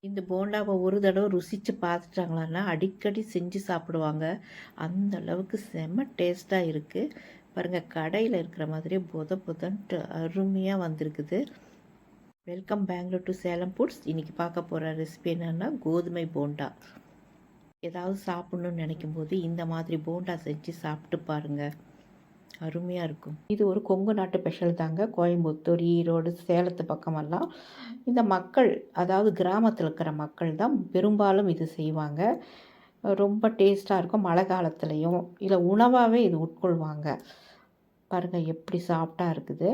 இந்த போண்டாவை ஒரு தடவை ருசித்து பார்த்துட்டாங்களான்னா அடிக்கடி செஞ்சு சாப்பிடுவாங்க. அந்த அளவுக்கு செம்ம டேஸ்ட்டாக இருக்குது. பாருங்கள், கடையில் இருக்கிற மாதிரியே பொதன்ட்டு அருமையாக வந்திருக்குது. Welcome Bangalore to Salem foods. இன்றைக்கி பார்க்க போகிற ரெசிபி என்னென்னா கோதுமை போண்டா. ஏதாவது சாப்பிட்ணுன்னு நினைக்கும் போது இந்த மாதிரி போண்டா செஞ்சு சாப்பிட்டு பாருங்கள், அருமையாக இருக்கும். இது ஒரு கொங்கு நாட்டு ஸ்பெஷல் தாங்க. கோயம்புத்தூர், ஈரோடு, சேலத்து பக்கமெல்லாம் இந்த மக்கள், அதாவது கிராமத்தில் இருக்கிற மக்கள் தான் பெரும்பாலும் இது செய்வாங்க. ரொம்ப டேஸ்ட்டாக இருக்கும். மழை காலத்துலேயும் இல்லை உணவாகவே இது உட்கொள்வாங்க. பாருங்கள் எப்படி சாஃப்டாக இருக்குது,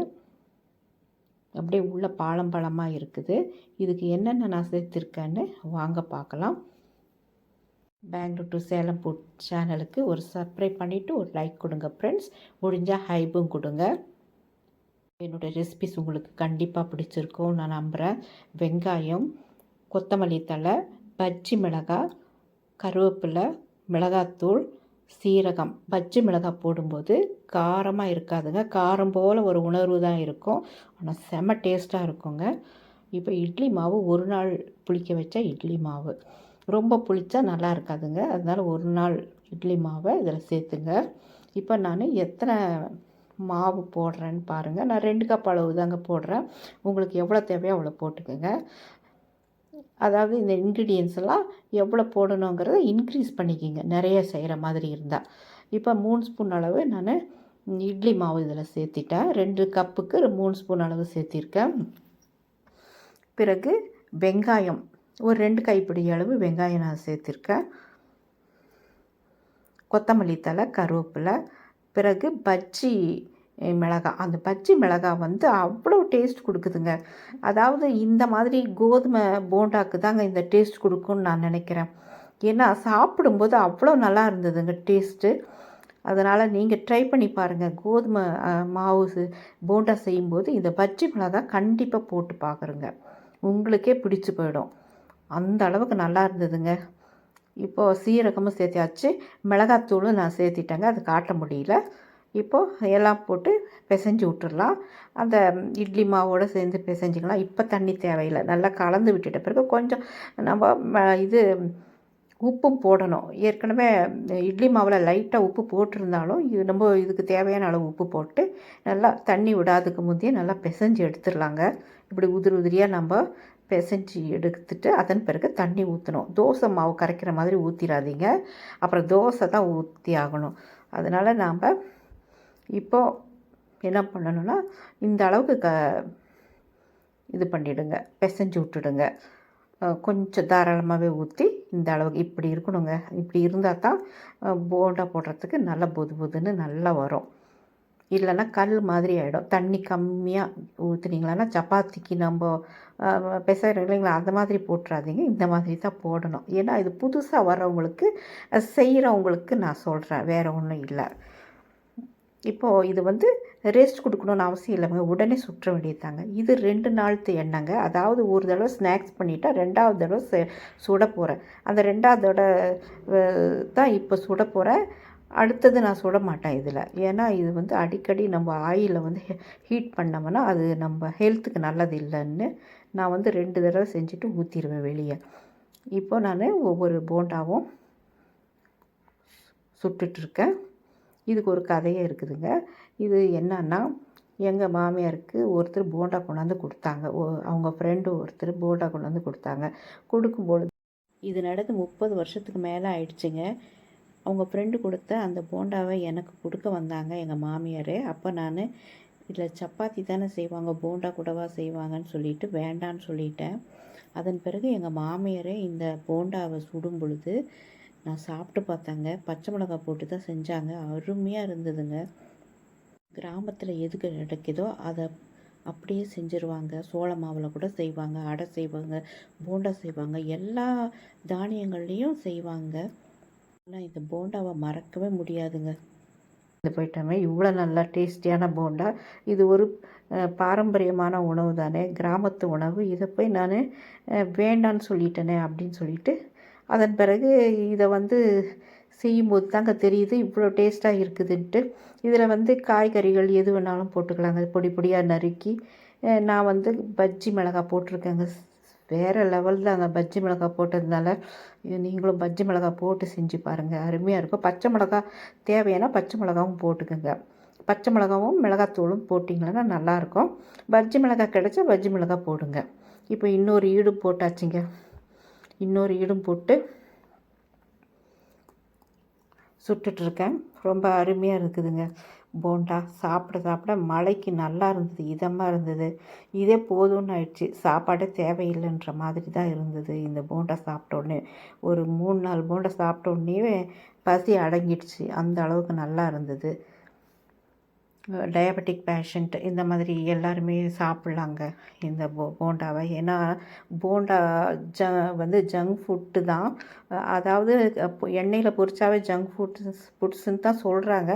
அப்படியே உள்ள பழமாக இருக்குது. இதுக்கு என்னென்ன நான் சேர்த்துருக்கேன்னு வாங்க பார்க்கலாம். பெங்களூர் டு சேலம் ஃபுட் சேனலுக்கு ஒரு சப்ஸ்கிரைப் பண்ணிவிட்டு ஒரு லைக் கொடுங்க ஃப்ரெண்ட்ஸ். முடிஞ்சால் ஹைப்பும் கொடுங்க. என்னோடய ரெசிபிஸ் உங்களுக்கு கண்டிப்பாக பிடிச்சிருக்கும் நான் நம்புகிறேன். வெங்காயம், கொத்தமல்லி தழை, பஜ்ஜி மிளகாய், கருவேப்பிலை, மிளகாத்தூள், சீரகம். பஜ்ஜி மிளகாய் போடும்போது காரமாக இருக்காதுங்க, காரம் போல் ஒரு உணர்வு தான் இருக்கும். ஆனால் செம்ம டேஸ்ட்டாக இருக்குங்க. இப்போ இட்லி மாவு ஒரு நாள் புளிக்க வச்சா இட்லி மாவு, ரொம்ப புளிச்சா நல்லா இருக்காதுங்க. அதனால் ஒரு நாள் இட்லி மாவை இதில் சேர்த்துங்க. இப்போ நான் எத்தனை மாவு போடுறேன்னு பாருங்கள். நான் 2 கப் அளவு தாங்க போடுறேன். உங்களுக்கு எவ்வளோ தேவையோ அவ்வளோ போட்டுக்கோங்க. அதாவது இந்த இன்க்ரீடியன்ஸ் எல்லாம் எவ்வளோ போடணுங்கிறத இன்க்ரீஸ் பண்ணிக்கிங்க நிறைய செய்கிற மாதிரி இருந்தால். இப்போ 3 ஸ்பூன் அளவு நான் இட்லி மாவு இதில் சேர்த்திட்டேன். 2 கப்புக்கு 3 ஸ்பூன் அளவு சேர்த்திருக்கேன். பிறகு வெங்காயம் ஒரு 2 கைப்பிடி அளவு வெங்காயம் நான் சேர்த்திருக்கேன். கொத்தமல்லி தழை, கருவேப்பிலை, பிறகு பஜ்ஜி மிளகாய். அந்த பஜ்ஜி மிளகாய் வந்து அவ்வளோ டேஸ்ட் கொடுக்குதுங்க. அதாவது இந்த மாதிரி கோதுமை போண்டாக்கு தாங்க இந்த டேஸ்ட் கொடுக்குன்னு நான் நினைக்கிறேன். ஏன்னா சாப்பிடும்போது அவ்வளோ நல்லா இருந்ததுங்க டேஸ்ட்டு. அதனால் நீங்கள் ட்ரை பண்ணி பாருங்கள். கோதுமை மாவு போண்டா செய்யும்போது இந்த பஜ்ஜி மிளகாய் கண்டிப்பாக போட்டு பார்க்குறேங்க, உங்களுக்கே பிடிச்சி போயிடும். அந்த அளவுக்கு நல்லா இருந்ததுங்க. இப்போது சீரகமும் சேர்த்தியாச்சு, மிளகாத்தூளும் நான் சேர்த்திட்டேங்க. அது காட்ட முடியல. இப்போது எல்லாம் போட்டு பிசைஞ்சு விட்டுடலாம். அந்த இட்லி மாவோடு சேர்ந்து பிசைஞ்சிக்கலாம். இப்போ தண்ணி தேவையில்லை. நல்லா கலந்து விட்டுட்ட பிறகு கொஞ்சம் நம்ம இது உப்பும் போடணும். ஏற்கனவே இட்லி மாவில் லைட்டாக உப்பு போட்டிருந்தாலும் இது நம்ம இதுக்கு தேவையான அளவு உப்பு போட்டு நல்லா தண்ணி விடாதுக்கு முந்தைய நல்லா பிசைஞ்சு எடுத்துடலாங்க. இப்படி உதிரியாக நம்ம பிசைஞ்சு எடுத்துட்டு அதன் பிறகு தண்ணி ஊற்றணும். தோசை மாவு கரைக்கிற மாதிரி ஊற்றிடாதீங்க, அப்புறம் தோசை தான் ஊற்றி ஆகணும். அதனால் நாம் இப்போது என்ன பண்ணணுன்னா இந்த அளவுக்கு இது பண்ணிவிடுங்க, பிசைஞ்சு விட்டுடுங்க. கொஞ்சம் தாராளமாகவே ஊற்றி இந்த அளவுக்கு இப்படி இருக்கணுங்க. இப்படி இருந்தால் தான் போண்டா போடுறதுக்கு நல்லா பொதுன்னு நல்லா வரும். இல்லைன்னா கல் மாதிரி ஆகிடும். தண்ணி கம்மியாக ஊற்றுனீங்களான்னா சப்பாத்திக்கு நம்ம பிசைறோம் இல்லைங்களா, அந்த மாதிரி போட்டுறாதீங்க. இந்த மாதிரி தான் போடணும். ஏன்னா இது புதுசாக வர்றவங்களுக்கு, செய்கிறவங்களுக்கு நான் சொல்கிறேன், வேறு ஒன்றும் இல்லை. இப்போது இது வந்து ரெஸ்ட் கொடுக்கணுன்னு அவசியம் இல்லைங்க, உடனே சுற்ற வேண்டியதாங்க. இது 2 நாளுத்து எண்ணெய்ங்க. அதாவது ஒரு தடவை ஸ்நாக்ஸ் பண்ணிவிட்டால் 2வது தடவை சுட போகிறேன். அந்த 2வது தடவை தான் இப்போ சுட போகிறேன். அடுத்தது நான் சுட மாட்டேன் இதில். ஏன்னா இது வந்து அடிக்கடி நம்ம ஆயிலில் வந்து ஹீட் பண்ணோம்னா அது நம்ம ஹெல்த்துக்கு நல்லது இல்லைன்னு நான் வந்து 2 தடவை செஞ்சுட்டு ஊற்றிடுவேன் வெளியே. இப்போ நான் ஒவ்வொரு போண்டாவும் சுட்டுட்ருக்கேன். இதுக்கு ஒரு கதையே இருக்குதுங்க. இது என்னன்னா, எங்கள் மாமியாருக்கு ஒருத்தர் போண்டா கொண்டாந்து கொடுத்தாங்க. அவங்க ஃப்ரெண்டு ஒருத்தர் போண்டா கொண்டாந்து கொடுத்தாங்க. கொடுக்கும்பொழுது இது நடந்து 30 வருஷத்துக்கு மேலே ஆயிடுச்சுங்க. அவங்க ஃப்ரெண்டு கொடுத்த அந்த போண்டாவை எனக்கு கொடுக்க வந்தாங்க எங்கள் மாமியார். அப்போ நான் இதில் சப்பாத்தி தானே செய்வாங்க, போண்டா கூடவா செய்வாங்கன்னு சொல்லிட்டு வேண்டான்னு சொல்லிட்டேன். அதன் பிறகு எங்கள் மாமியாரே இந்த போண்டாவை சுடும் பொழுது நான் சாப்பிட்டு பார்த்தேங்க. பச்சை மிளகாய் போட்டு தான் செஞ்சாங்க, அருமையாக இருந்ததுங்க. கிராமத்தில் எதுக்கு கிடைக்குதோ அதை அப்படியே செஞ்சுருவாங்க. சோள மாவில் கூட செய்வாங்க, அடை செய்வாங்க, போண்டா செய்வாங்க, எல்லா தானியங்கள்லேயும் செய்வாங்க. ஆனால் இந்த போண்டாவை மறக்கவே முடியாதுங்க. இது போயிட்டோமே, இவ்வளோ நல்லா டேஸ்டியான போண்டா. இது ஒரு பாரம்பரியமான உணவு தானே, கிராமத்து உணவு. இதை போய் நான் வேண்டான்னு சொல்லிட்டேனே அப்படின்னு சொல்லிட்டு அதன் பிறகு இதை வந்து செய்யும்போது தாங்க தெரியுது இவ்வளோ டேஸ்ட்டாக இருக்குதுன்ட்டு. இதில் வந்து காய்கறிகள் எது வேணாலும் போட்டுக்கலாங்க. பொடி பொடியாக நறுக்கி நான் வந்து பஜ்ஜி மிளகாய் போட்டிருக்கேங்க. வேறு லெவலில் அந்த பஜ்ஜி மிளகாய் போட்டதுனால இது நீங்களும் பஜ்ஜி மிளகாய் போட்டு செஞ்சு பாருங்கள், அருமையாக இருக்கும். பச்சை மிளகாய் தேவையான பச்சை மிளகாவும் போட்டுக்கோங்க. பச்சை மிளகாவும் மிளகாத்தூளும் போட்டிங்கன்னா நல்லாயிருக்கும். பஜ்ஜி மிளகாய் கிடச்சா பஜ்ஜி மிளகாய் போடுங்க. இப்போ இன்னொரு ஈடும் போட்டாச்சுங்க. இன்னொரு ஈடும் போட்டு சுட்டுட்ருக்கேன். ரொம்ப அருமையாக இருக்குதுங்க போண்டா. சாப்பிட சாப்பிட மழைக்கு நல்லா இருந்தது, இதமாக இருந்தது. இதே போதும்னு ஆயிடுச்சு, சாப்பாடே தேவையில்லைன்ற மாதிரி தான் இருந்தது. இந்த போண்டா சாப்பிட்ட உடனே ஒரு 3-4 போண்டா சாப்பிட்ட உடனே பசி அடங்கிடுச்சு, அந்த அளவுக்கு நல்லா இருந்தது. டயபெட்டிக் பேஷண்ட் இந்த மாதிரி எல்லாருமே சாப்பிட்லாங்க இந்த போண்டாவை. ஏன்னா போண்டா ஜங்க் ஃபுட்டு தான். அதாவது எண்ணெயில் பொரிச்சாவே ஜங்க் ஃபுட்ஸுன்னு தான் சொல்கிறாங்க.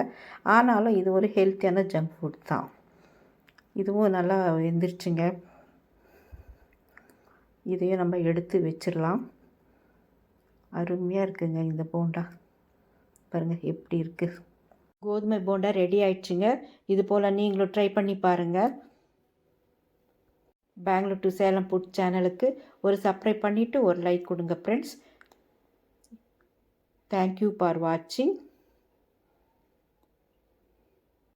ஆனாலும் இது ஒரு ஹெல்த்தியான ஜங்க் ஃபுட் தான். இதுவும் நல்லா வெந்துருச்சுங்க. இதையும் நம்ம எடுத்து வச்சிடலாம். அருமையாக இருக்குங்க இந்த போண்டா. பாருங்கள் எப்படி இருக்குது. கோதுமை போண்டா ரெடி ஆயிடுச்சுங்க. இது போல் நீங்களும் ட்ரை பண்ணி பாருங்கள். பெங்களூர் டு சேலம் ஃபுட் சேனலுக்கு ஒரு சப்ஸ்கிரைப் பண்ணிவிட்டு ஒரு லைக் கொடுங்க ஃப்ரெண்ட்ஸ். தேங்க்யூ ஃபார் வாட்சிங்.